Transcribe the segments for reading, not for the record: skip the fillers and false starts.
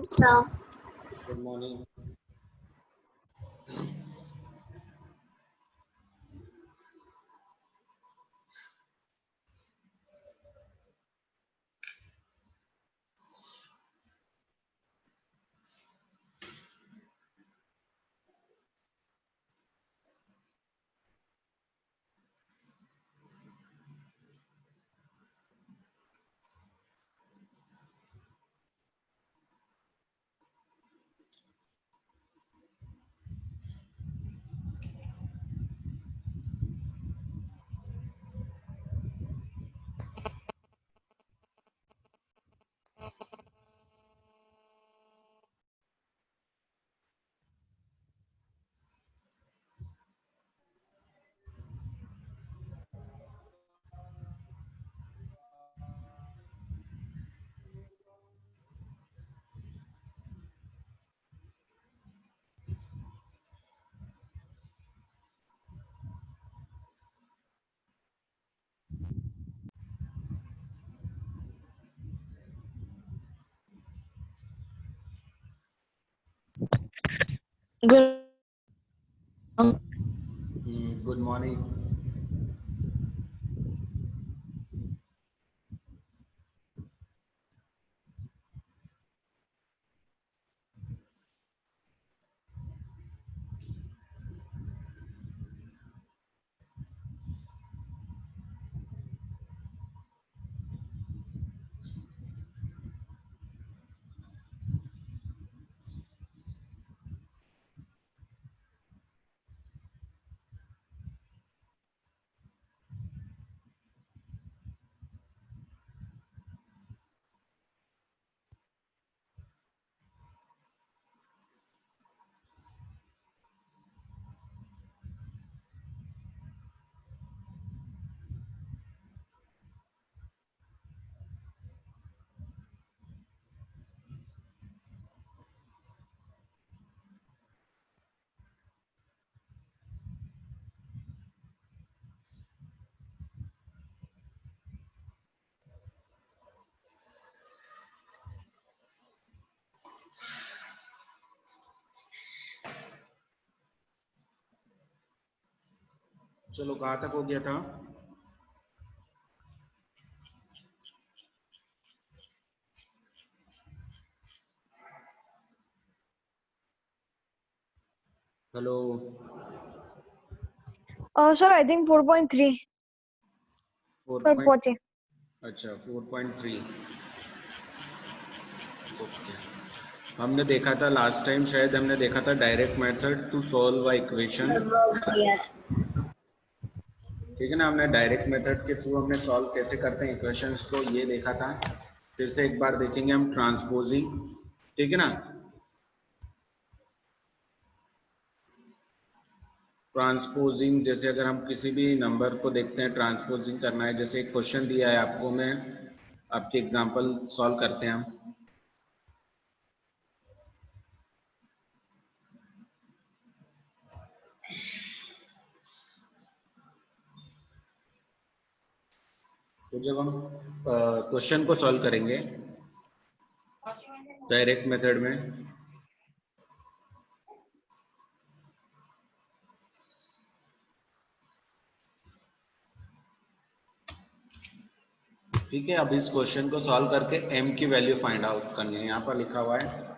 sir. Good morning. Good. Good morning. चलो कहाँ तक हो गया था? हेलो। Sir, I think 4.3 पर पहुंचे। अच्छा 4.3। ओके। हमने देखा था लास्ट टाइम, शायद हमने देखा था direct method to solve a equation. ठीक है ना, हमने डायरेक्ट मेथड के थ्रू हमने सॉल्व कैसे करते हैं इक्वेशंस को, ये देखा था। फिर से एक बार देखेंगे हम ट्रांसपोजिंग। ठीक है ना, ट्रांसपोजिंग जैसे अगर हम किसी भी नंबर को देखते हैं ट्रांसपोजिंग करना है, जैसे एक क्वेश्चन दिया है आपको, मैं आपकी एग्जांपल सॉल्व करते हैं हम। तो जब हम क्वेश्चन को सॉल्व करेंगे डायरेक्ट मेथड में, ठीक है, अब इस क्वेश्चन को सॉल्व करके m की वैल्यू फाइंड आउट करनी है। यहाँ पर लिखा हुआ है,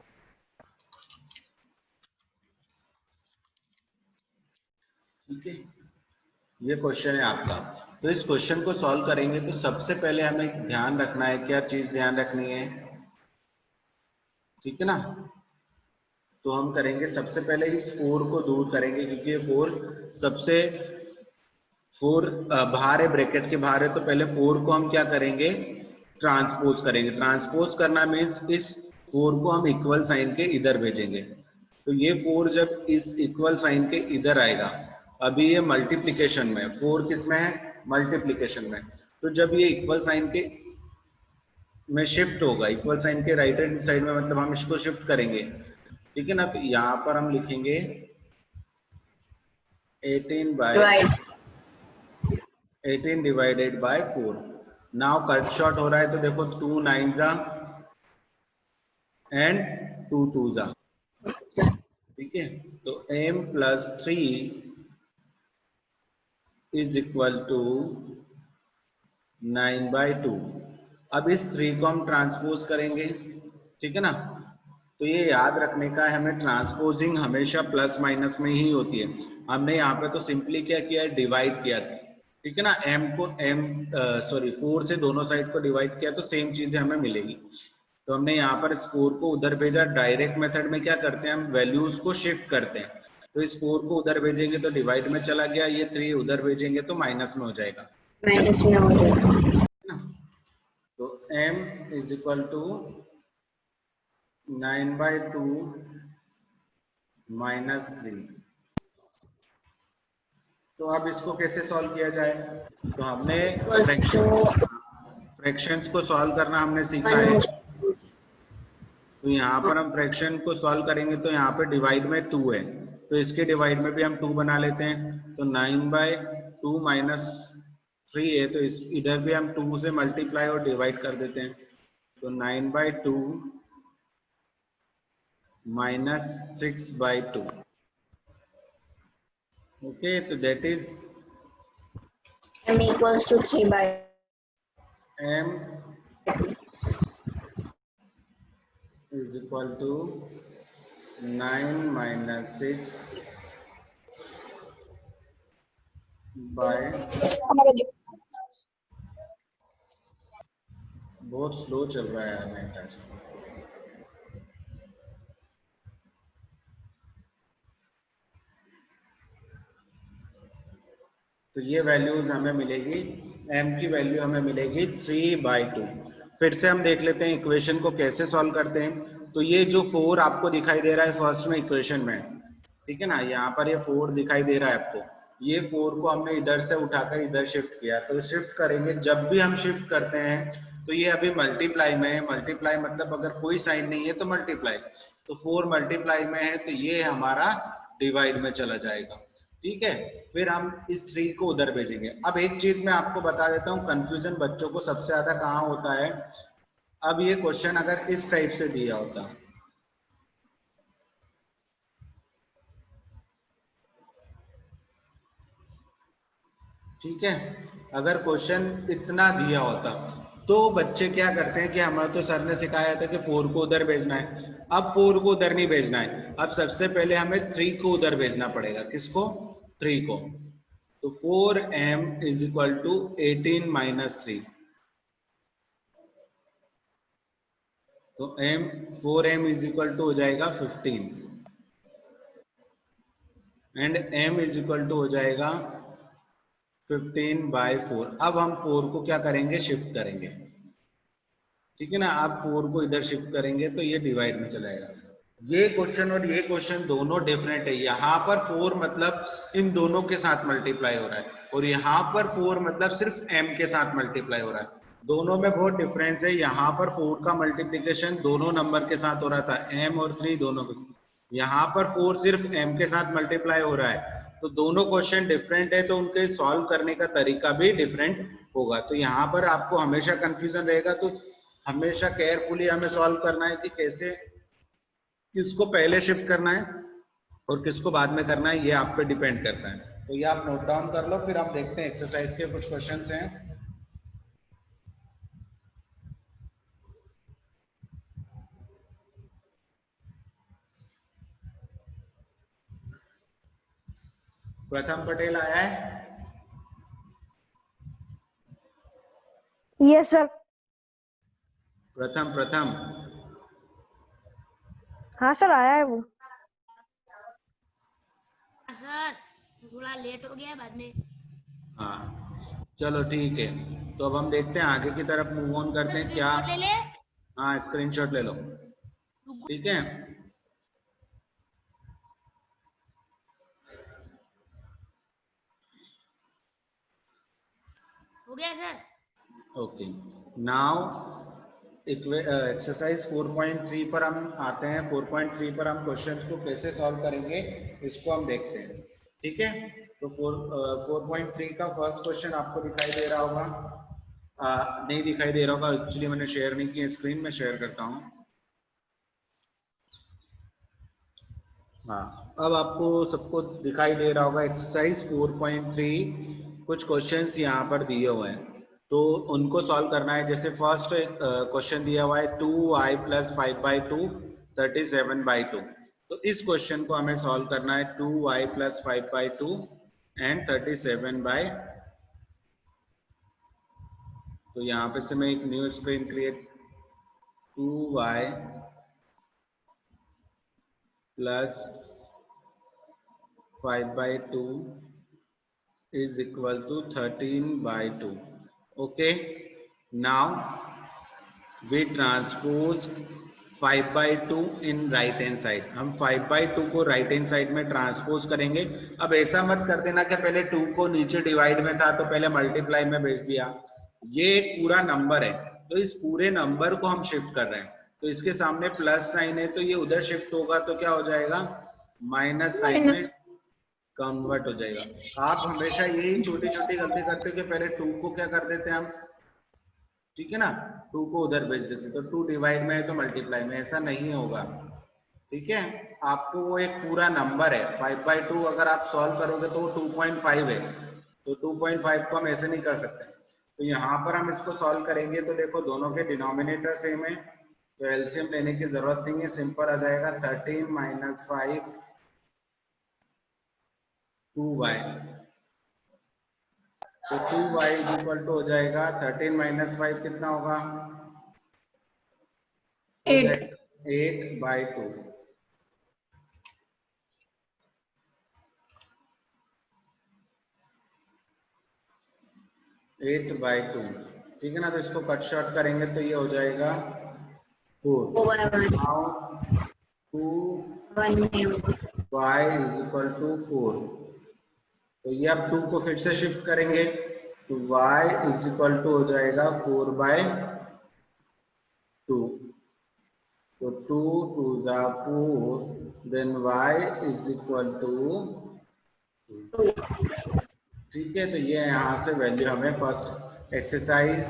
ठीक है, ये क्वेश्चन है आपका। तो इस क्वेश्चन को सॉल्व करेंगे तो सबसे पहले हमें ध्यान रखना है, क्या चीज ध्यान रखनी है, ठीक है ना। तो हम करेंगे सबसे पहले इस 4 को दूर करेंगे, क्योंकि ये 4 सबसे 4 बाहर है, ब्रैकेट के बाहर है। तो पहले 4 को हम क्या करेंगे, ट्रांसपोज करेंगे। ट्रांसपोज करना मीन्स इस 4 को हम इक्वल साइन के इधर भेजेंगे। तो ये 4 जब इस इक्वल साइन के इधर आएगा, अभी ये मल्टीप्लिकेशन में, 4 किस में है, मल्टीप्लिकेशन में। तो जब ये इक्वल साइन के में शिफ्ट होगा, इक्वल साइन के राइट हैंड साइड में, मतलब हम इसको शिफ्ट करेंगे, ठीक है ना। तो यहाँ पर हम लिखेंगे 18 divided by 4। Now cut short हो रहा है, तो देखो 2 9 जा एंड 2 2 जा, ठीक है। तो m plus 3 is equal to 9/2। अब इस 3 को हम ट्रांसपोज करेंगे, ठीक है ना। तो ये याद रखने का है हमें, ट्रांसपोजिंग हमेशा प्लस माइनस में ही होती है। हमने यहाँ पे तो सिंपली क्या किया है, डिवाइड किया, ठीक है ना। m को सॉरी 4 से दोनों साइड को डिवाइड किया तो सेम चीजें हमें मिलेगी। तो हमने यहाँ पर इस 4 को उधर भेजा। डायरेक्ट मेथड में क्या करते हैं, हम वैल्यूज को शिफ्ट करते हैं। तो इस 4 को उधर भेजेंगे तो डिवाइड में चला गया, ये 3 उधर भेजेंगे तो माइनस में हो जाएगा, माइनस में हो जाएगा। तो m is equal to 9/2 minus 3। तो अब इसको कैसे सॉल्व किया जाए, तो हमने फ्रैक्शंस को सॉल्व करना हमने सीखा है। तो यहाँ पर हम फ्रैक्शन को सॉल्व करेंगे तो यहाँ पे डिवाइड में 2 है, तो इसके डिवाइड में भी हम 2 बना लेते हैं। तो 9/2 माइनस 3 है, तो इस इधर भी हम 2 से मल्टीप्लाई और डिवाइड कर देते हैं। तो 9/2 माइनस 6/2, ओके। तो that is m equals to 3/2। m is equal to 9 minus 6 by, बहुत स्लो चल रहा है यार नेट आज। तो ये वैल्यूज हमें मिलेगी, m की वैल्यू हमें मिलेगी 3/2। फिर से हम देख लेते हैं इक्वेशन को कैसे सॉल्व करते हैं। तो ये जो 4 आपको दिखाई दे रहा है फर्स्ट में इक्वेशन में, ठीक है ना, यहाँ पर ये 4 दिखाई दे रहा है आपको। ये 4 को हमने इधर से उठाकर इधर शिफ्ट किया, तो शिफ्ट करेंगे। जब भी हम शिफ्ट करते हैं तो ये अभी मल्टीप्लाई में है। मल्टीप्लाई मतलब अगर कोई साइन नहीं है तो मल्टीप्लाई, तो 4 मल्टीप्लाई में है तो ये हमारा डिवाइड में चला जाएगा, ठीक है। फिर हम इस 3 को उधर भेजेंगे। अब एक चीज मैं आपको बता देता हूँ, कंफ्यूजन बच्चों को सबसे ज्यादा कहाँ होता है। अब ये क्वेश्चन अगर इस टाइप से दिया होता, ठीक है, अगर क्वेश्चन इतना दिया होता तो बच्चे क्या करते हैं कि हमारे तो सर ने सिखाया था कि 4 को उधर भेजना है। अब 4 को उधर नहीं भेजना है, अब सबसे पहले हमें 3 को उधर भेजना पड़ेगा। किसको, 3 को। तो 4m is equal to 18 minus 3। तो 4m इज इक्वल टू हो जाएगा 15 and m is equal to हो जाएगा 15/4। अब हम 4 को क्या करेंगे, शिफ्ट करेंगे, ठीक है ना। आप 4 को इधर शिफ्ट करेंगे तो ये डिवाइड में चला जाएगा। ये क्वेश्चन और ये क्वेश्चन दोनों डिफरेंट है। यहाँ पर 4 मतलब इन दोनों के साथ मल्टीप्लाई हो रहा है, और यहाँ पर 4 मतलब सिर्फ m के साथ मल्टीप्लाई हो रहा है। दोनों में बहुत डिफरेंस है। यहाँ पर 4 का मल्टीप्लीकेशन दोनों नंबर के साथ हो रहा था, m और 3 दोनों। यहाँ पर 4 सिर्फ m के साथ मल्टीप्लाई हो रहा है। तो दोनों क्वेश्चन डिफरेंट है, तो उनके सॉल्व करने का तरीका भी डिफरेंट होगा। तो यहाँ पर आपको हमेशा कंफ्यूजन रहेगा, तो हमेशा केयरफुली हमें सॉल्व करना है कि कैसे, किसको पहले शिफ्ट करना है और किसको बाद में करना है, ये आप पे डिपेंड करता है। तो ये आप नोट डाउन कर लो, फिर हम देखते हैं एक्सरसाइज के कुछ क्वेश्चंस हैं। प्रथम पटेल आया है? Yes sir. प्रथम हाँ सर, आया है वो। सर थोड़ा लेट हो गया बाद में। हाँ चलो ठीक है, तो अब हम देखते हैं आगे की तरफ मूव ऑन करते हैं क्या। ले ले। हाँ स्क्रीनशॉट ले लो, ठीक है। हो गया सर। ओके, नाउ एक्सरसाइज 4.3 पर हम आते हैं। 4.3 पर हम क्वेश्चंस को कैसे सॉल्व करेंगे इसको हम देखते हैं, ठीक है। तो 4.3 का फर्स्ट क्वेश्चन आपको दिखाई दे रहा होगा, नहीं दिखाई दे रहा होगा, एक्चुअली मैंने शेयर नहीं किया स्क्रीन में, शेयर करता हूँ। हाँ, अब आपको सबको दिखाई दे रहा होगा एक्सरसाइज 4.3 कुछ क्वेश्चंस यहाँ पर दिए हुए हैं, तो उनको सॉल्व करना है। जैसे फर्स्ट क्वेश्चन दिया हुआ है 2y + 5/2 37/2। तो इस क्वेश्चन को हमें सॉल्व करना है 2y + 5/2 एंड 37/। तो यहाँ पे से मैं एक new screen create 2y + 5/2 is equal to 13/2. Okay, now we transpose 5/2 in right hand side. हम 5/2 को right hand side में ट्रांसपोज करेंगे। अब ऐसा मत कर देना कि पहले 2 को नीचे डिवाइड में था तो पहले मल्टीप्लाई में भेज दिया। ये एक पूरा नंबर है, तो इस पूरे नंबर को हम शिफ्ट कर रहे हैं, तो इसके सामने प्लस साइन है तो ये उधर शिफ्ट होगा, तो क्या हो जाएगा, माइनस साइन में कन्वर्ट हो जाएगा। आप हमेशा यही छोटी छोटी गलती करते हो कि पहले 2 को क्या कर देते हैं हम, ठीक है ना, 2 को उधर भेज देते, तो 2 डिवाइड में है तो मल्टीप्लाई में, ऐसा नहीं होगा। ठीक है, आपको वो एक पूरा नंबर है 5/2, अगर आप सॉल्व करोगे तो वो 2.5 है, तो 2.5 को हम ऐसे नहीं कर सकते। तो यहाँ पर हम इसको सॉल्व करेंगे तो देखो दोनों के डिनोमिनेटर सेम है, तो एलसीएम लेने की जरूरत नहीं है, सिंपल आ जाएगा 13 - 5 2y। तो 2y = हो जाएगा 13 - 5 कितना होगा, हो 8। जाएगा 8/2। 8/2, ठीक है ना। तो इसको कट शॉर्ट करेंगे तो ये हो जाएगा 4। 4/1 नाउ 2y 1 = 4। तो ये अब 2 को फिर से शिफ्ट करेंगे तो y = हो जाएगा 4/2। तो 2 2 = 4, देन y = 2। ठीक है, तो ये यहाँ से वैल्यू हमें फर्स्ट एक्सरसाइज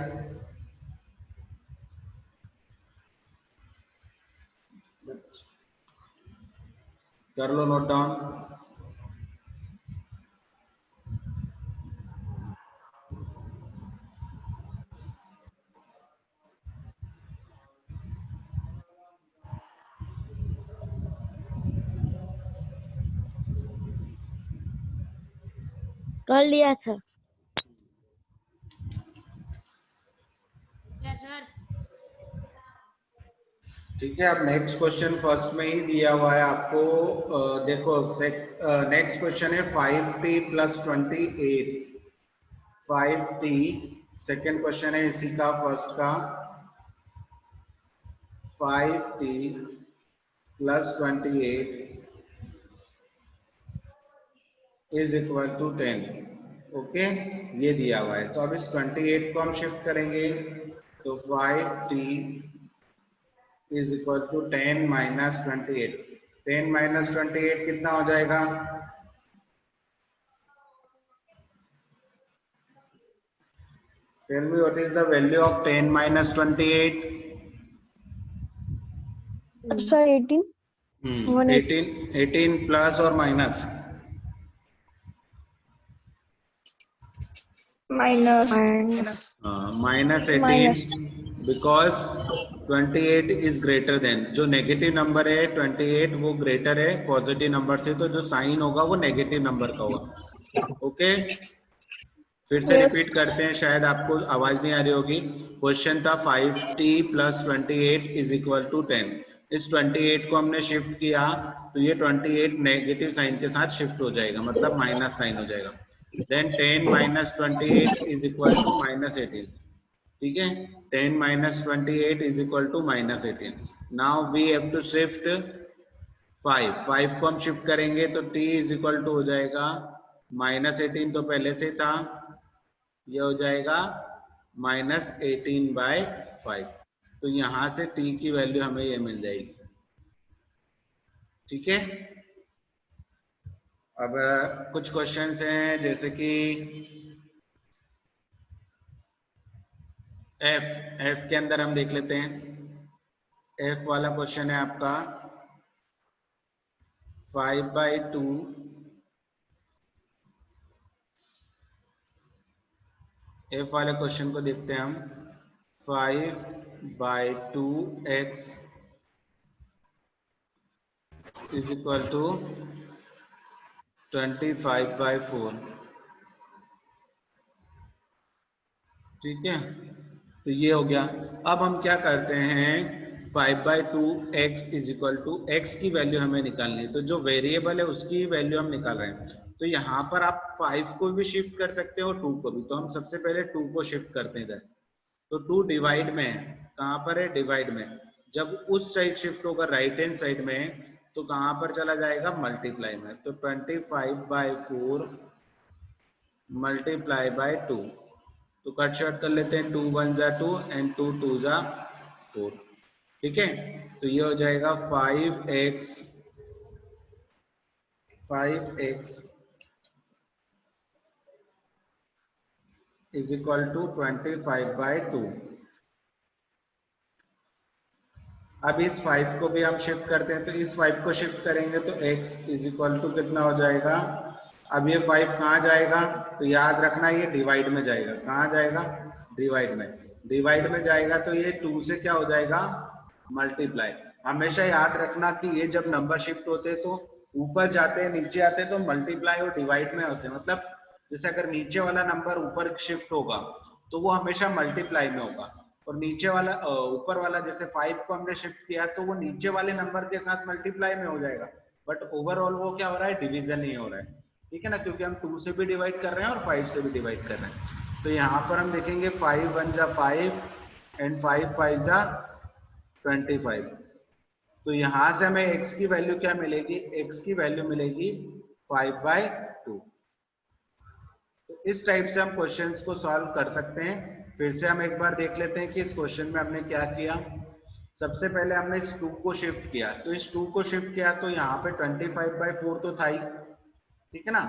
कर लो नोट डाउन। कर लिया सर। Yes sir. ठीक है, अब नेक्स्ट क्वेश्चन फर्स्ट में ही दिया हुआ है आपको। देखो नेक्स्ट क्वेश्चन है 5t + 28। 5t सेकेंड क्वेश्चन है इसी का, फर्स्ट का 5t + 28 is equal to 10। Okay, ये दिया हुआ है, तो अब इस 28 को हम शिफ्ट करेंगे तो 5t is equal to 10 - 28। 10 - 28 कितना हो जाएगा, tell me what is the value of 10 - 28। Sir 18 18 plus और minus, minus -18 minus because 28 is greater than, जो नेगेटिव नंबर है 28 वो ग्रेटर है पॉजिटिव नंबर से, तो जो साइन होगा वो नेगेटिव नंबर का होगा। ओके, फिर से रिपीट करते हैं, शायद आपको आवाज नहीं आ रही होगी। क्वेश्चन था 5t + 28 = 10। इस 28 को हमने शिफ्ट किया तो ये 28 नेगेटिव साइन के साथ शिफ्ट हो जाएगा, मतलब माइनस साइन हो जाएगा। देन 10 - 28 = -18। ठीक है, 10 - 28 = -18। Now we have to shift 5 को हम शिफ्ट करेंगे तो t = हो जाएगा -18, तो पहले से था, ये हो जाएगा -18/5। तो यहां से t की वैल्यू हमें ये मिल जाएगी। ठीक है, अब कुछ क्वेश्चंस हैं जैसे कि f के अंदर हम देख लेते हैं। f वाला क्वेश्चन है आपका 5/2 F वाले क्वेश्चन को देखते हैं हम। 5/2x is equal to 25/4। ठीक है, तो ये हो गया। अब हम क्या करते हैं, 5/2x is equal to x की वैल्यू हमें निकालनी है, तो जो वेरिएबल है उसकी वैल्यू हम निकाल रहे हैं। तो यहाँ पर आप 5 को भी शिफ्ट कर सकते हो और 2 को भी। तो हम सबसे पहले 2 को शिफ्ट करते हैं इधर। तो 2 डिवाइड में है, कहाँ पर है, डिवाइड में। जब उस साइड शिफ्ट होगा राइट हैंड साइड में, तो कहाँ पर चला जाएगा, मल्टीप्लाई में। तो 25/4 मल्टीप्लाई बाय 2। तो कट शॉर्ट कर लेते हैं, 2 1 जा 2 एंड 2 2 जा 4। ठीक है, तो ये हो जाएगा 5x इज इक्वल टू 25/2। अब इस 5 को भी हम शिफ्ट करते हैं, तो इस 5 को शिफ्ट करेंगे तो x इज इक्वल टू कितना हो जाएगा। अब ये 5 कहाँ जाएगा, तो याद रखना ये डिवाइड में जाएगा। कहाँ जाएगा, डिवाइड में। डिवाइड में जाएगा तो ये 2 से क्या हो जाएगा, मल्टीप्लाई। हमेशा याद रखना कि ये जब नंबर शिफ्ट होते हैं तो ऊपर जाते हैं नीचे आते हैं तो मल्टीप्लाई और डिवाइड में होते हैं। मतलब जैसे अगर नीचे वाला नंबर ऊपर शिफ्ट होगा तो वो हमेशा मल्टीप्लाई में होगा, और नीचे वाला ऊपर वाला जैसे 5 को हमने शिफ्ट किया तो वो नीचे वाले नंबर के साथ मल्टीप्लाई में हो जाएगा, बट ओवरऑल वो क्या हो रहा है, डिवीजन ही हो रहा है। ठीक है ना, क्योंकि हम 2 से भी डिवाइड कर रहे हैं और 5 से भी डिवाइड कर रहे हैं। तो यहाँ पर हम देखेंगे 5 1 जा 5 एंड 5 5 जा 25। तो यहाँ से हमें x की वैल्यू क्या मिलेगी, x की वैल्यू मिलेगी 5/2। तो इस टाइप से हम क्वेश्चंस को सॉल्व कर सकते हैं। फिर से हम एक बार देख लेते हैं कि इस क्वेश्चन में हमने क्या किया। सबसे पहले हमने इस 2 को शिफ्ट किया, तो इस 2 को शिफ्ट किया तो यहाँ पे 25/4 तो था ही। ठीक है ना,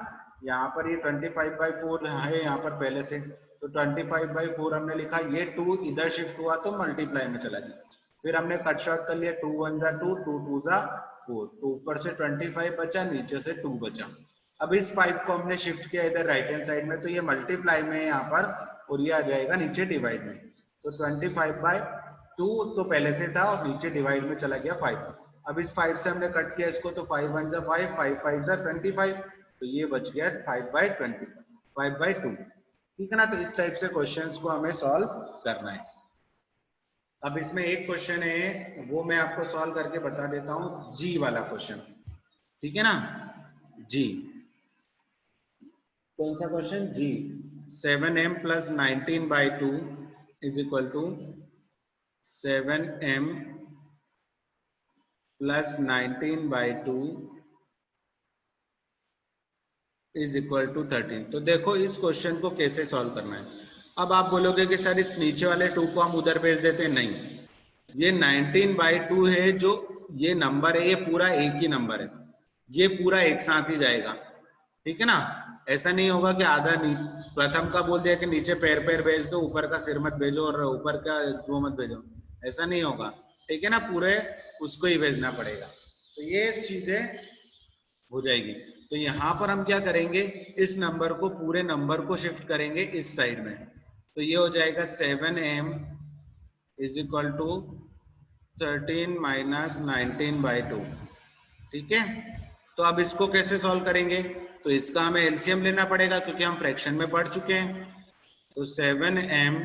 यहाँ पर ये 25/4 है यहाँ पर पहले से, तो 25/4 हमने लिखा। ये 2 इधर शिफ्ट हुआ तो मल्टीप्लाई में चला गया। फिर हमने कट शॉर्ट कर लिया, 2 1 जा 2 2 2 जा 4। तो ऊपर से 25 बचा, नीचे से 2 बचा। अब इस 5 को हमने शिफ्ट किया इधर राइट हैंड साइड में, तो ये मल्टीप्लाई में है यहाँ पर, और ये आ जाएगा नीचे डिवाइड में। तो 25/2 तो पहले से था और नीचे डिवाइड में चला गया 5। अब इस 5 से हमने कट किया इसको, तो 5 1 जा 5 5 5 जा 25, तो ये बच गया 5/2। ठीक है ना, तो इस टाइप से क्वेश्चंस को हमें सॉल्व करना है। अब इसमें एक क्वेश्चन है वो मैं आपको सॉल्व करके बता देता हूं, जी वाला क्वेश्चन। ठीक है ना, जी कौन सा क्वेश्चन, जी 7m + 19/2 is equal to 7m + 19/2 is equal to 13। तो देखो इस क्वेश्चन को कैसे सॉल्व करना है। अब आप बोलोगे कि सर इस नीचे वाले 2 को हम उधर भेज देते हैं, नहीं, ये 19/2 है, जो ये नंबर है ये पूरा एक ही नंबर है, ये पूरा एक साथ ही जाएगा। ठीक है ना, ऐसा नहीं होगा कि आधा प्रथम का बोल दिया कि नीचे पैर पैर भेज दो, ऊपर का सिर मत भेजो और ऊपर का वो मत भेजो, ऐसा नहीं होगा। ठीक है ना, पूरे उसको ही भेजना पड़ेगा। तो ये चीजें हो जाएगी। तो यहाँ पर हम क्या करेंगे, इस नंबर को, पूरे नंबर को शिफ्ट करेंगे इस साइड में। तो ये हो जाएगा 7m इज इक्वल टू 13 - 19/2। ठीक है, तो अब इसको कैसे सॉल्व करेंगे, तो इसका हमें एलसीएम लेना पड़ेगा क्योंकि हम फ्रैक्शन में पढ़ चुके हैं। तो 7m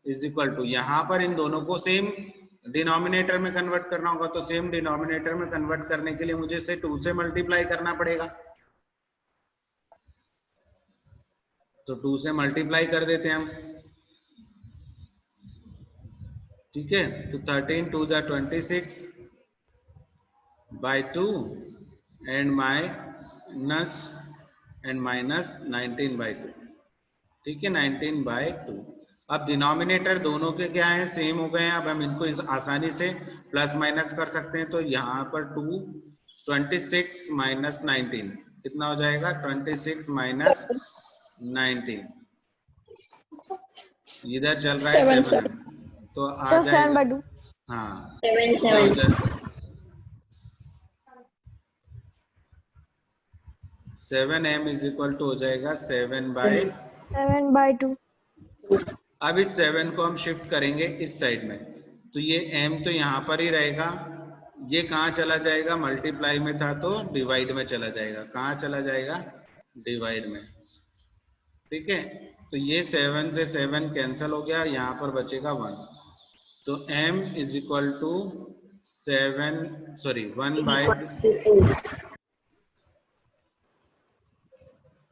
इज इक्वल टू, यहाँ पर इन दोनों को सेम डिनोमिनेटर में कन्वर्ट करना होगा, तो सेम डिनोमिनेटर में कन्वर्ट करने के लिए मुझे इसे 2 से मल्टीप्लाई करना पड़ेगा। तो 2 से मल्टीप्लाई कर देते हैं हम। ठीक है, तो 13 2 जा 26/2 एंड माइनस 19/2। ठीक है, 19/2। अब डिनोमिनेटर दोनों के क्या है, सेम हो गए हैं। अब हम इनको आसानी से प्लस माइनस कर सकते हैं। तो यहाँ पर 26 - 19 कितना हो जाएगा, 26 - 19। इधर चल रहा है 7, तो आ जाएगा, हाँ 7 7 7 7m इज इक्वल टू हो जाएगा 7/2। 7/2। अब इस 7 को हम शिफ्ट करेंगे इस साइड में, तो ये m तो यहाँ पर ही रहेगा, ये कहाँ चला जाएगा, मल्टीप्लाई में था तो डिवाइड में चला जाएगा। कहाँ चला जाएगा, डिवाइड में। ठीक है, तो ये 7 से 7 कैंसिल हो गया, यहाँ पर बचेगा 1। तो m इज इक्वल टू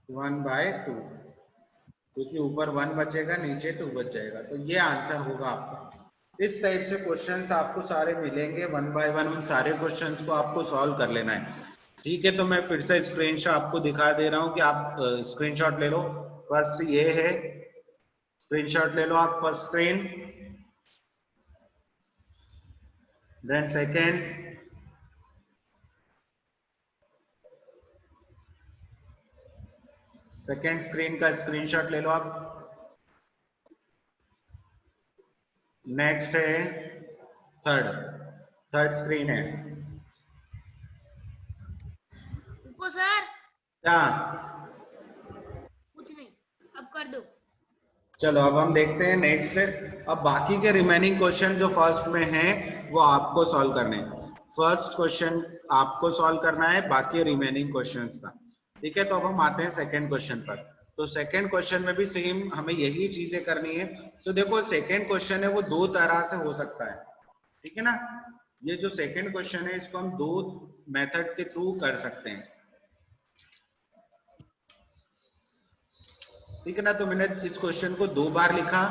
1/2, क्योंकि ऊपर 1 बचेगा, नीचे 2 बच जाएगा। तो ये आंसर होगा आपका। इस टाइप से क्वेश्चंस आपको सारे मिलेंगे 1 बाय 1, उन सारे क्वेश्चंस को आपको सॉल्व कर लेना है। ठीक है, तो मैं फिर से स्क्रीनशॉट आपको दिखा दे रहा हूं कि आप स्क्रीनशॉट ले लो। फर्स्ट ये है, स्क्रीनशॉट ले लो आप, first screen, then second screen का स्क्रीनशॉट ले लो आप। नेक्स्ट है थर्ड स्क्रीन है। रुको सर, क्या, कुछ नहीं, अब कर दो। चलो अब हम देखते हैं नेक्स्ट। अब बाकी के रिमेनिंग क्वेश्चन जो फर्स्ट में हैं वो आपको सॉल्व करने हैं। फर्स्ट क्वेश्चन आपको सॉल्व करना है, बाकी रिमेनिंग क्वेश्चंस का। ठीक है, तो अब हम आते हैं सेकंड क्वेश्चन पर। तो सेकंड क्वेश्चन में भी सेम हमें यही चीजें करनी है। तो देखो सेकंड क्वेश्चन है वो दो तरह से हो सकता है। ठीक है ना, ये जो सेकंड क्वेश्चन है इसको हम दो मेथड के थ्रू कर सकते हैं। ठीक है ना, तो मैंने इस क्वेश्चन को 2 बार लिखा।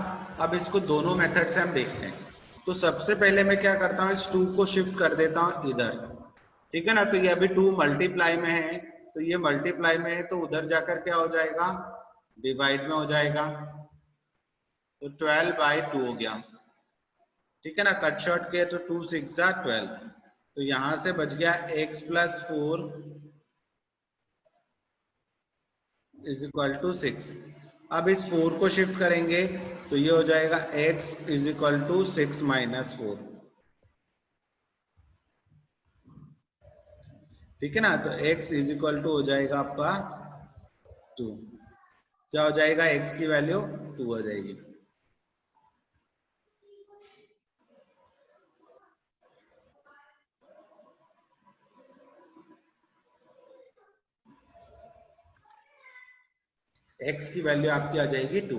अब इसको दोनों मेथड से हम देखते हैं। तो सबसे पहले मैं क्या करता हूँ, इस 2 को शिफ्ट कर देता हूँ इधर। ठीक है ना, तो ये अभी 2 मल्टीप्लाई में है, तो ये मल्टीप्लाई में है, तो उधर जाकर क्या हो जाएगा, डिवाइड में हो जाएगा। तो 12/2 हो गया। ठीक है ना, कट शॉर्ट किया तो 2 6 जा 12। तो यहां से बच गया x + 4 इज इक्वल टू 6। अब इस 4 को शिफ्ट करेंगे तो ये हो जाएगा x इज इक्वल टू 6 - 4। ठीक है ना, तो x इज इक्वल टू हो जाएगा आपका 2। क्या हो जाएगा, x की वैल्यू 2 हो जाएगी। x की वैल्यू आपकी आ जाएगी 2।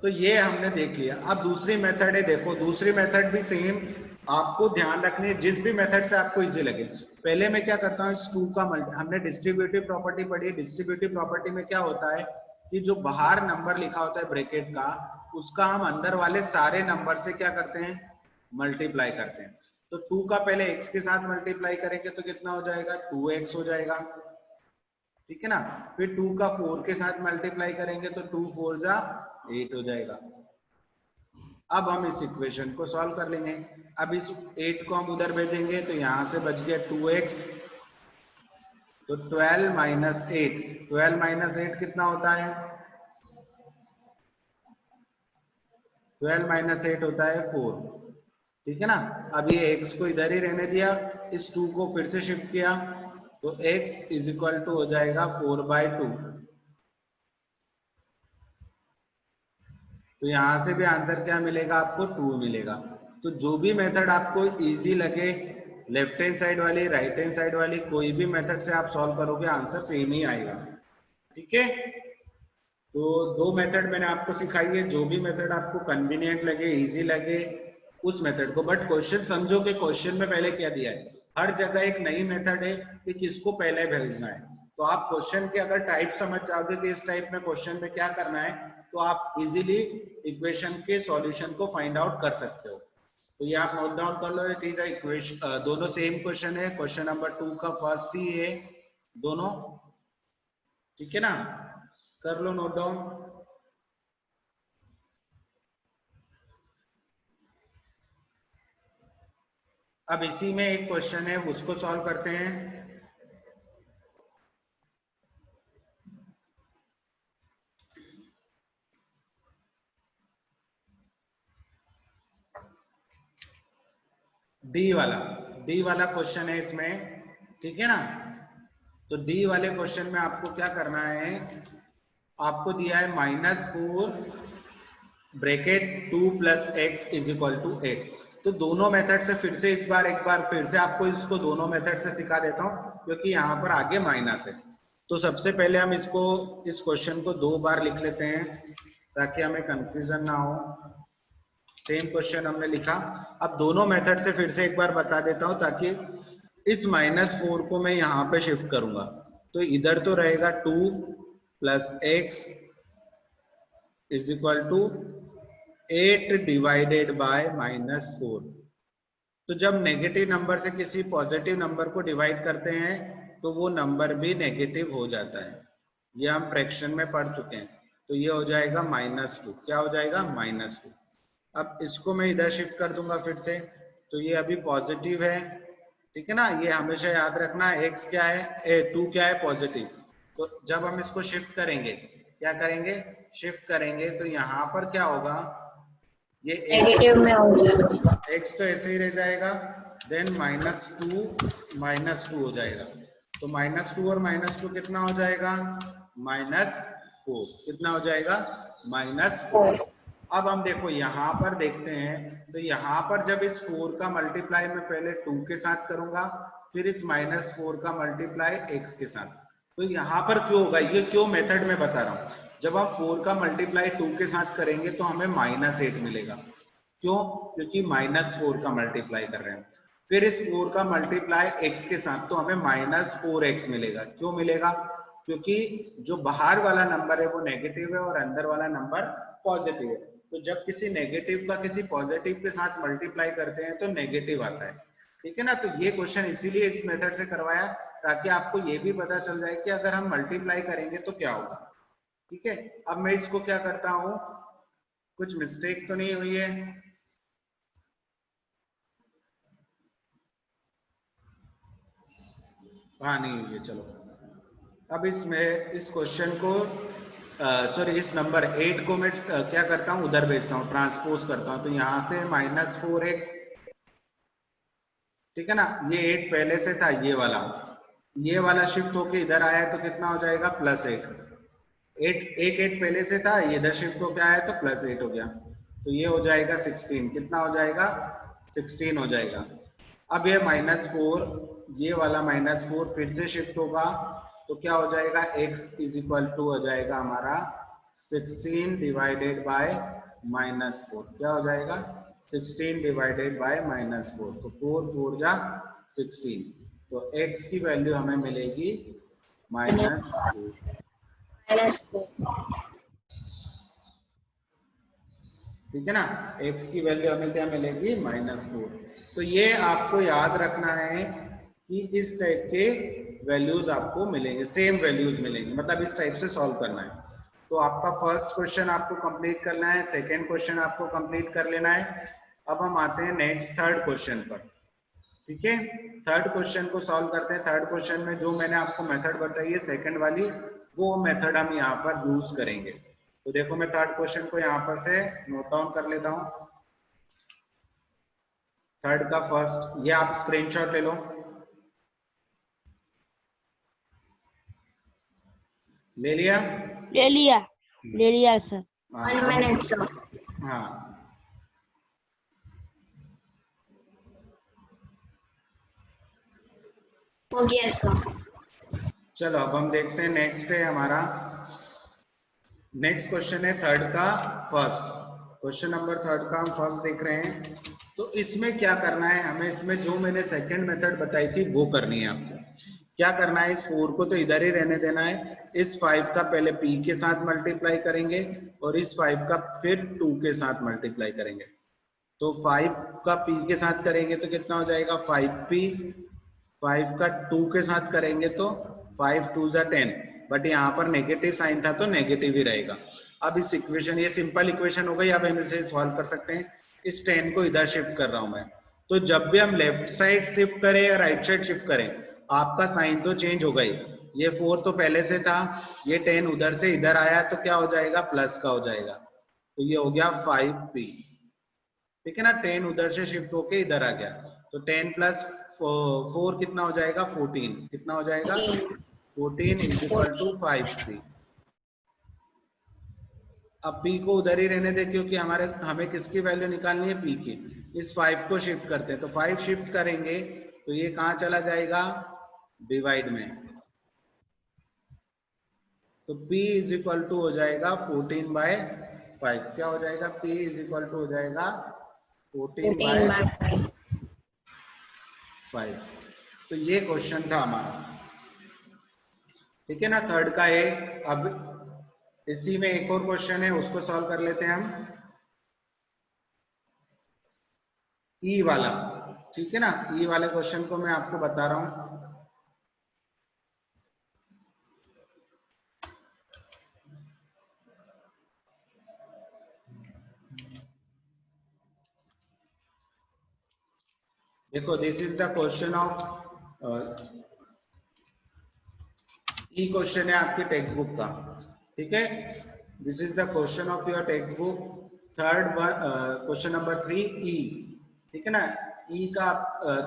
तो ये हमने देख लिया। अब दूसरी मेथड है, देखो दूसरी मेथड भी सेम आपको ध्यान रखनी है, जिस भी मेथड से आपको इजी लगे। पहले मैं क्या करता हूँ, इस 2 का हमने डिस्ट्रीब्यूटिव प्रॉपर्टी पढ़ी। डिस्ट्रीब्यूटिव प्रॉपर्टी में क्या होता है कि जो बाहर नंबर लिखा होता है ब्रैकेट का, उसका हम अंदर वाले सारे नंबर से क्या करते हैं, मल्टीप्लाई करते हैं। तो 2 का पहले x के साथ मल्टीप्लाई करेंगे तो कितना हो जाएगा, 2x हो जाएगा। ठीक है ना, फिर 2 का 4 के साथ मल्टीप्लाई करेंगे तो 2 4 जा 8 हो जाएगा। अब हम इस इक्वेशन को सॉल्व कर लेंगे। अब इस 8 को हम उधर भेजेंगे तो यहां से बच गया 2x। तो 12 - 8, 12 - 8 कितना होता है, 12 - 8 होता है 4। ठीक है ना, अब ये x को इधर ही रहने दिया, इस 2 को फिर से शिफ्ट किया तो x इज इक्वल टू हो जाएगा 4/2। तो यहां से भी आंसर क्या मिलेगा आपको, 2 मिलेगा। तो जो भी मेथड आपको इजी लगे, लेफ्ट हैंड साइड वाली, राइट हैंड साइड वाली, कोई भी मेथड से आप सॉल्व करोगे आंसर सेम ही आएगा। ठीक है, तो 2 मेथड मैंने आपको सिखाई है, जो भी मेथड आपको कन्वीनियंट लगे, इजी लगे, उस मेथड को। बट क्वेश्चन समझो कि क्वेश्चन में पहले क्या दिया है, हर जगह एक नई मेथड है कि किसको पहले भेजना है। तो आप क्वेश्चन के अगर टाइप समझ जाओगे कि इस टाइप में क्वेश्चन में क्या करना है, तो आप इजीली इक्वेशन के सॉल्यूशन को फाइंड आउट कर सकते हो। तो ये आप नोट डाउन कर लो। ठीक है, इक्वेशन दोनों सेम क्वेश्चन है, क्वेश्चन नंबर 2 का फर्स्ट ही है दोनों। ठीक है ना, कर लो नोट डाउन। अब इसी में एक क्वेश्चन है, उसको सॉल्व करते हैं। डी वाला क्वेश्चन है इसमें। ठीक है ना, तो डी वाले क्वेश्चन में आपको क्या करना है, आपको दिया है -4 ब्रैकेट 2 + x = 8। तो दोनों मेथड से फिर से एक बार फिर से आपको इसको दोनों मेथड से सिखा देता हूं, क्योंकि यहाँ पर आगे माइनस है। तो सबसे पहले हम इस क्वेश्चन को 2 बार लिख लेते हैं ताकि हमें कंफ्यूजन ना हो। सेम क्वेश्चन हमने लिखा। अब दोनों मेथड से फिर से एक बार बता देता हूं ताकि इस -4 को मैं यहाँ पे शिफ्ट करूंगा। तो इधर तो रहेगा 2 + x = 8 डिवाइडेड बाय -4। तो जब नेगेटिव नंबर से किसी पॉजिटिव नंबर को डिवाइड करते हैं तो वो नंबर भी नेगेटिव हो जाता है। ये हम फ्रैक्शन में पढ़ चुके हैं। तो ये हो जाएगा -2। क्या हो जाएगा? -2। अब इसको मैं इधर शिफ्ट कर दूंगा फिर से। तो ये अभी पॉजिटिव है, ठीक है ना। ये हमेशा याद रखना, x क्या है, 2 क्या है, पॉजिटिव। तो जब हम इसको शिफ्ट करेंगे, क्या करेंगे, शिफ्ट करेंगे, तो यहाँ पर क्या होगा, ये नेगेटिव में हो जाएगा, x तो ऐसे ही रह जाएगा, देन -2 हो जाएगा। तो -2 और -2 कितना हो जाएगा, -4। कितना हो जाएगा, -4। अब हम देखो यहाँ पर देखते हैं, तो यहाँ पर जब इस 4 का मल्टीप्लाई मैं पहले 2 के साथ करूंगा, फिर इस -4 का मल्टीप्लाई x के साथ। तो यहाँ पर क्यों होगा, ये क्यों मेथड में बता रहा हूँ। जब हम 4 का मल्टीप्लाई 2 के साथ करेंगे तो हमें -8 मिलेगा। क्यों? क्योंकि -4 का मल्टीप्लाई कर रहे हैं। फिर इस 4 का मल्टीप्लाई x के साथ, तो हमें -4x मिलेगा। क्यों मिलेगा? क्योंकि जो बाहर वाला नंबर है वो नेगेटिव है और अंदर वाला नंबर पॉजिटिव है। तो जब किसी नेगेटिव का किसी पॉजिटिव के साथ मल्टीप्लाई करते हैं तो नेगेटिव आता है, ठीक है ना। तो ये क्वेश्चन इसीलिए इस मेथड से करवाया ताकि आपको ये भी पता चल जाए कि अगर हम मल्टीप्लाई करेंगे तो क्या होगा, ठीक है। अब मैं इसको क्या करता हूं, कुछ मिस्टेक तो नहीं हुई है, हाँ नहीं हुई है, चलो। अब इसमें इस क्वेश्चन को सॉरी इस नंबर 8 को मैं क्या करता हूं, उधर भेजता हूं, ट्रांसपोज करता हूं। तो यहां से -4x, ठीक है ना। ये 8 पहले से था, ये वाला शिफ्ट होके इधर आया है तो कितना हो जाएगा, +8। 8 पहले से था, ये इधर शिफ्ट होके आया तो +8 हो गया। तो ये हो जाएगा 16। कितना हो जाएगा, 16 हो जाएगा। अब ये -4, ये वाला -4 फिर से शिफ्ट होगा तो क्या हो जाएगा, x = हो जाएगा हमारा 16 डिवाइडेड बाय -4। क्या हो जाएगा, 16 डिवाइडेड बाय -4। तो 4 4 जा 16। तो x की वैल्यू हमें मिलेगी -4। ठीक है ना। x की वैल्यू हमें क्या मिलेगी, -4। तो ये आपको याद रखना है कि इस टाइप के वैल्यूज आपको मिलेंगे, सेम वैल्यूज मिलेंगे, मतलब इस टाइप से सॉल्व करना है। तो आपका फर्स्ट क्वेश्चन आपको कंप्लीट करना है, सेकंड क्वेश्चन आपको कंप्लीट कर लेना है। अब हम आते हैं नेक्स्ट थर्ड क्वेश्चन पर, ठीक है। थर्ड क्वेश्चन को सॉल्व करते हैं। थर्ड क्वेश्चन में जो मैंने आपको मेथड बताई है सेकंड वाली, वो मेथड हम यहाँ पर यूज करेंगे। तो देखो मैं थर्ड क्वेश्चन को यहाँ पर से नोट डाउन कर लेता हूँ। थर्ड का फर्स्ट, ये आप स्क्रीनशॉट ले लो, ले लिया सर। 1 minute sir, हाँ हो गया सर। चलो अब हम देखते हैं, नेक्स्ट है हमारा, नेक्स्ट क्वेश्चन है थर्ड का फर्स्ट। क्वेश्चन नंबर थर्ड का हम फर्स्ट देख रहे हैं। तो इसमें क्या करना है हमें, इसमें जो मैंने सेकंड मेथड बताई थी वो करनी है आपको। क्या करना है, इस 4 को तो इधर ही रहने देना है। इस 5 का पहले p के साथ मल्टीप्लाई करेंगे और इस 5 का फिर 2 के साथ मल्टीप्लाई करेंगे। तो 5 का p के साथ करेंगे तो कितना हो जाएगा, 5p। 5 का 2 के साथ करेंगे तो 5 2 जा 10, बट यहाँ पर नेगेटिव साइन था तो नेगेटिव ही रहेगा। अब इस इक्वेशन, ये सिंपल इक्वेशन हो गई, अब हम इसे सॉल्व कर सकते हैं। इस 10 को इधर शिफ्ट कर रहा हूं मैं। तो जब भी हम लेफ्ट साइड शिफ्ट करें या राइट साइड शिफ्ट करें, आपका साइन तो चेंज हो गई। ये 4 तो पहले से था, ये 10 उधर से इधर आया तो क्या हो जाएगा, प्लस का हो जाएगा। तो ये हो गया 5p, ठीक है ना। 10 उधर से शिफ्ट होके इधर आ गया, तो 10 + 4 कितना हो जाएगा, 14। कितना हो जाएगा, 14 इज इक्वल टू 5p। अब p को उधर ही रहने दे क्योंकि हमें किसकी वैल्यू निकालनी है, p की। इस 5 को शिफ्ट करते हैं, तो 5 शिफ्ट करेंगे तो ये कहां चला जाएगा, डिवाइड में। तो p इज इक्वल टू हो जाएगा 14/5। क्या हो जाएगा, p इज इक्वल टू हो जाएगा 14/5। तो ये क्वेश्चन था हमारा, ठीक है ना, थर्ड का ए। अब इसी में एक और क्वेश्चन है, उसको सॉल्व कर लेते हैं हम, ई वाला, ठीक है ना। ई वाले क्वेश्चन को मैं आपको बता रहा हूं। देखो, this is the question of E question है आपकी टेक्स्ट बुक का, ठीक है। This is the question of your text book, third question number 3 ई, ठीक है ना। ई का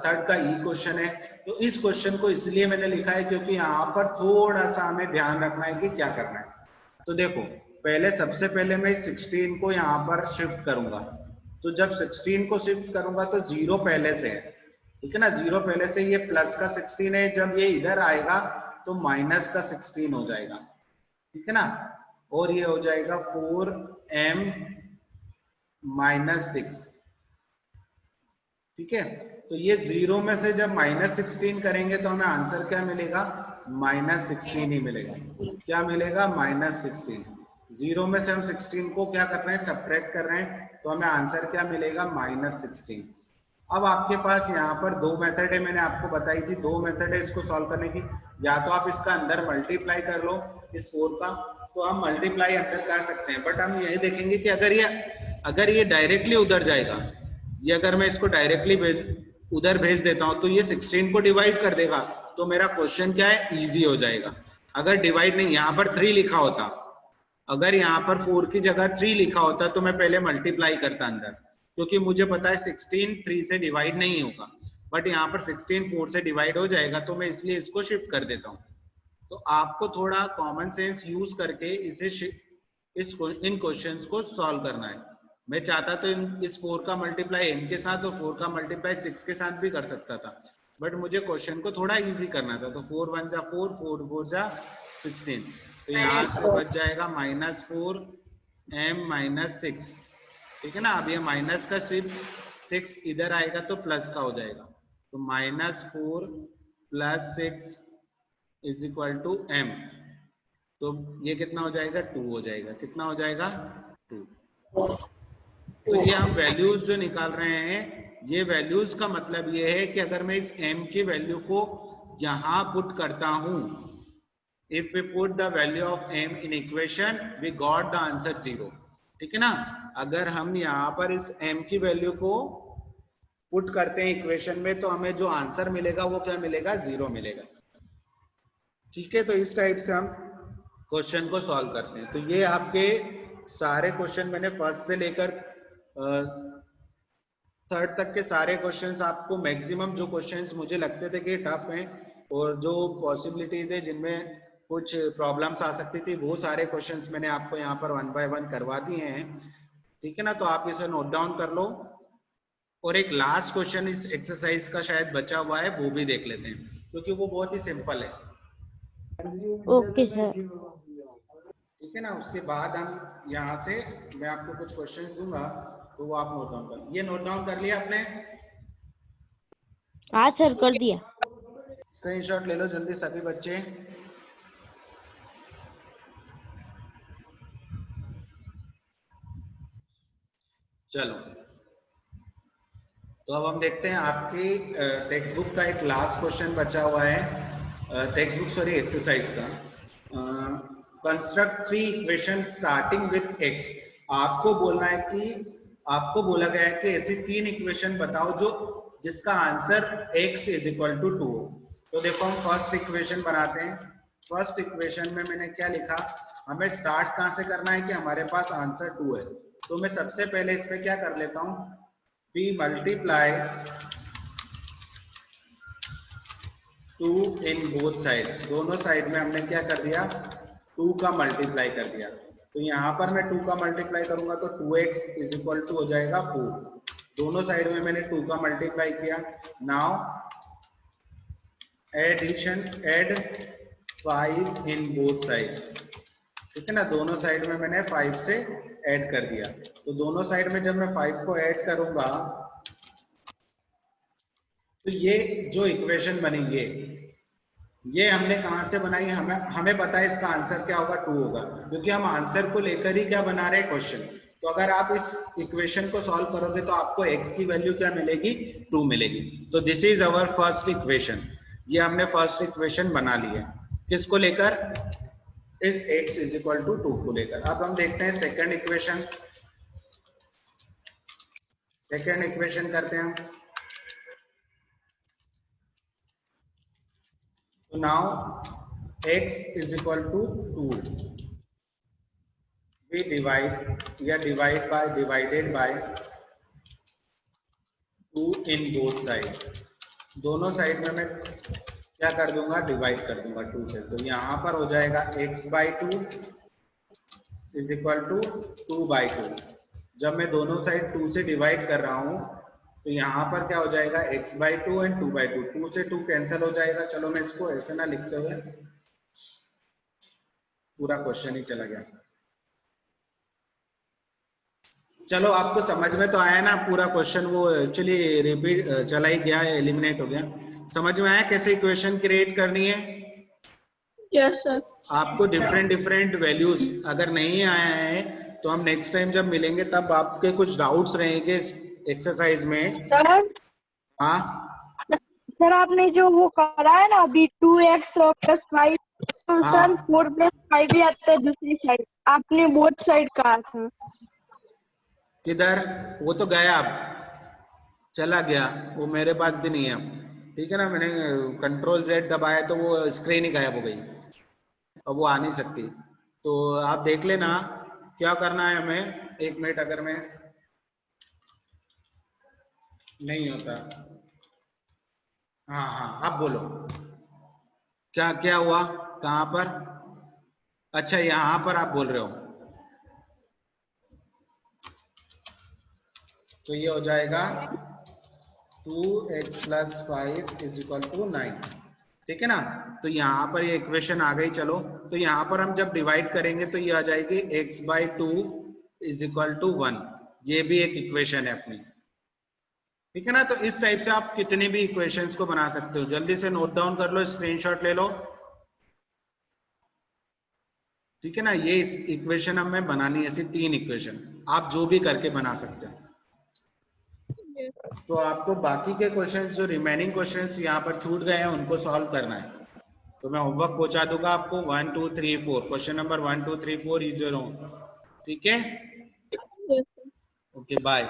थर्ड का ई क्वेश्चन है। तो इस क्वेश्चन को इसलिए मैंने लिखा है क्योंकि यहाँ पर थोड़ा सा हमें ध्यान रखना है कि क्या करना है। तो देखो, पहले सबसे पहले मैं 16 को यहाँ पर शिफ्ट करूंगा। तो जब 16 को शिफ्ट करूंगा तो 0 पहले से है, ठीक है ना, 0 पहले से, ये प्लस का 16 है, जब ये इधर आएगा तो माइनस का 16 हो जाएगा, ठीक है ना। और ये हो जाएगा 4m - 6, ठीक है। तो ये 0 में से जब -16 करेंगे तो हमें आंसर क्या मिलेगा, -16 ही मिलेगा। क्या मिलेगा, -16। 0 में से हम 16 को क्या कर रहे हैं, सब्ट्रैक्ट कर रहे हैं, तो हमें आंसर क्या मिलेगा, -16। अब आपके पास यहाँ पर दो मेथड है, मैंने आपको बताई थी, दो मेथड है इसको सॉल्व करने की। या तो आप इसका अंदर मल्टीप्लाई कर लो इस 4 का, तो हम मल्टीप्लाई अंदर कर सकते हैं, बट हम यही देखेंगे कि अगर ये डायरेक्टली उधर जाएगा, ये अगर मैं इसको डायरेक्टली उधर भेज देता हूं तो ये 16 को डिवाइड कर देगा, तो मेरा क्वेश्चन क्या है, इजी हो जाएगा। अगर डिवाइड नहीं, यहाँ पर 3 लिखा होता, अगर यहाँ पर 4 की जगह 3 लिखा होता तो मैं पहले मल्टीप्लाई करता अंदर, क्योंकि मुझे पता है 16 3 से डिवाइड नहीं होगा, बट यहाँ पर 16 4 से डिवाइड हो जाएगा, तो मैं इसलिए इसको शिफ्ट कर देता हूँ। तो आपको थोड़ा कॉमन सेंस यूज करके इन क्वेश्चंस को सॉल्व करना है। मैं चाहता तो इस 4 का मल्टीप्लाई इनके साथ और 4 का मल्टीप्लाई 6 के साथ भी कर सकता था, बट मुझे क्वेश्चन को थोड़ा इजी करना था। तो 4 1 जा 4, 4 4 जा 16, तो यहाँ से बच जाएगा -4m - 6, ठीक है ना। अब ये माइनस का सिर्फ 6 इधर आएगा तो प्लस का हो जाएगा, तो -4 + 6 इज इक्वल टू m। तो ये कितना हो जाएगा, 2 हो जाएगा। कितना हो जाएगा, 2। तो ये हम वैल्यूज जो निकाल रहे हैं, ये वैल्यूज का मतलब ये है कि अगर मैं इस m की वैल्यू को यहां पुट करता हूं, if we put the value of m in equation we got the answer 0, ठीक है ना। अगर हम यहाँ पर इस m की वैल्यू को पुट करते हैं इक्वेशन में, तो हमें जो आंसर मिलेगा वो क्या मिलेगा, 0 मिलेगा, ठीक है। तो इस टाइप से हम क्वेश्चन को सॉल्व करते हैं। तो ये आपके सारे क्वेश्चन मैंने फर्स्ट से लेकर थर्ड तक के सारे क्वेश्चंस, आपको मैक्सिमम जो क्वेश्चंस मुझे लगते थे कि टफ हैं और जो पॉसिबिलिटीज है जिनमें कुछ प्रॉब्लम्स आ सकती थी, वो सारे क्वेश्चंस मैंने आपको यहाँ पर 1 बाय 1 करवा दिए हैं, ठीक है ना। तो आप इसे नोट डाउन कर लो, और एक लास्ट क्वेश्चन इस एक्सरसाइज का शायद बचा हुआ है, वो भी देख लेते हैं, क्योंकि वो बहुत ही सिंपल है। Okay sir. ठीक है ना। उसके बाद हम यहाँ से मैं आपको कुछ क्वेश्चन दूंगा, तो वो आप नोट डाउन कर, ये नोट डाउन कर लिया आपने? हाँ सर, कर दिया। स्क्रीनशॉट ले लो जल्दी सभी बच्चे। चलो, तो अब हम देखते हैं आपकी टेक्स्ट बुक का एक लास्ट क्वेश्चन बचा हुआ है, टेक्स्ट बुक सॉरी एक्सरसाइज का। Construct 3 equation starting with x। आपको बोलना है कि, आपको बोला गया है कि ऐसी 3 इक्वेशन बताओ जो जिसका answer x is equal to 2 हो। तो देखो, हम फर्स्ट इक्वेशन बनाते हैं। फर्स्ट इक्वेशन में मैंने क्या लिखा, हमें स्टार्ट कहां से करना है कि हमारे पास आंसर 2 है। तो मैं सबसे पहले इस पे क्या कर लेता हूं, we multiply 2 in both side, दोनों साइड में हमने क्या कर दिया 2 का मल्टीप्लाई कर दिया। तो यहाँ पर मैं 2 का मल्टीप्लाई करूंगा तो 2x इज इक्वल टू हो जाएगा 4। दोनों साइड में मैंने 2 का मल्टीप्लाई किया। Now addition add 5 in both side, ठीक है ना, दोनों साइड में मैंने 5 से ऐड कर दिया। तो दोनों साइड में जब मैं 5 को ऐड करूंगा तो ये जो इक्वेशन बनेगी ये हमने कहां से बनाई, हमें पता है इसका आंसर क्या होगा 2 होगा, क्योंकि हम आंसर को लेकर ही क्या बना रहे हैं क्वेश्चन। तो अगर आप इस इक्वेशन को सॉल्व करोगे तो आपको x की वैल्यू क्या मिलेगी 2 मिलेगी। तो this is our first equation, ये हमने फर्स्ट इक्वेशन बना ली है किसको लेकर, इस x इज इक्वल टू 2 को लेकर। अब हम देखते हैं सेकंड इक्वेशन, सेकंड इक्वेशन करते हैं हम। So now x is equal to 2. We divide by divided by 2 in both side. दोनों साइड में मैं क्या कर दूंगा डिवाइड कर दूंगा 2 से। तो यहाँ पर हो जाएगा x by 2 is equal to 2 by 2। जब मैं दोनों साइड 2 से डिवाइड कर रहा हूँ तो यहाँ पर क्या हो जाएगा x by 2 एंड 2 by 2, 2 से 2 कैंसिल हो जाएगा। चलो मैं इसको ऐसे ना लिखते हुए, पूरा क्वेश्चन ही चला गया। चलो आपको समझ में तो आया ना पूरा क्वेश्चन, वो एक्चुअली रिपीट चला ही गया, एलिमिनेट हो गया। समझ में आया कैसे इक्वेशन क्रिएट करनी है? Yes sir. आपको डिफरेंट वैल्यूज अगर नहीं आया है तो हम नेक्स्ट टाइम जब मिलेंगे तब आपके कुछ डाउट्स रहेंगे एक्सरसाइज में। सर हाँ सर आपने जो वो करा है ना अभी 2x प्लस 5 तो सर 4 प्लस 5 भी आता है दूसरी साइड, आपने बोथ साइड कहा था। किधर? वो तो गया, अब चला गया, वो मेरे पास भी नहीं है अब, ठीक है ना। मैंने कंट्रोल Z दबाया तो वो स्क्रीन ही गायब हो गई, अब वो आ नहीं सकती। तो आप देख लेना क्या करना है हमें। 1 मिनट, अगर मैं नहीं होता, हाँ हाँ आप बोलो क्या क्या हुआ, कहाँ पर? अच्छा यहाँ पर आप बोल रहे हो, तो ये हो जाएगा 2x plus 5 is equal to 9, ठीक है ना। तो यहाँ पर ये इक्वेशन आ गई। चलो तो यहाँ पर हम जब डिवाइड करेंगे तो ये आ जाएगी x by 2 is equal to 1, ये भी एक इक्वेशन है अपनी, ठीक है ना। तो इस टाइप से आप कितने भी इक्वेशंस को बना सकते हो। जल्दी से नोट डाउन कर लो, स्क्रीनशॉट ले लो, ठीक है ना। ये इस इक्वेशन हमें बनानी है, ऐसी 3 इक्वेशन आप जो भी करके बना सकते हो। तो आपको बाकी के क्वेश्चंस जो रिमेनिंग क्वेश्चंस यहाँ पर छूट गए हैं उनको सॉल्व करना है। तो मैं होमवर्क पहुंचा दूंगा आपको 1 2 3 4, question number 1 2 3 4 is your home, ठीक है। Okay bye.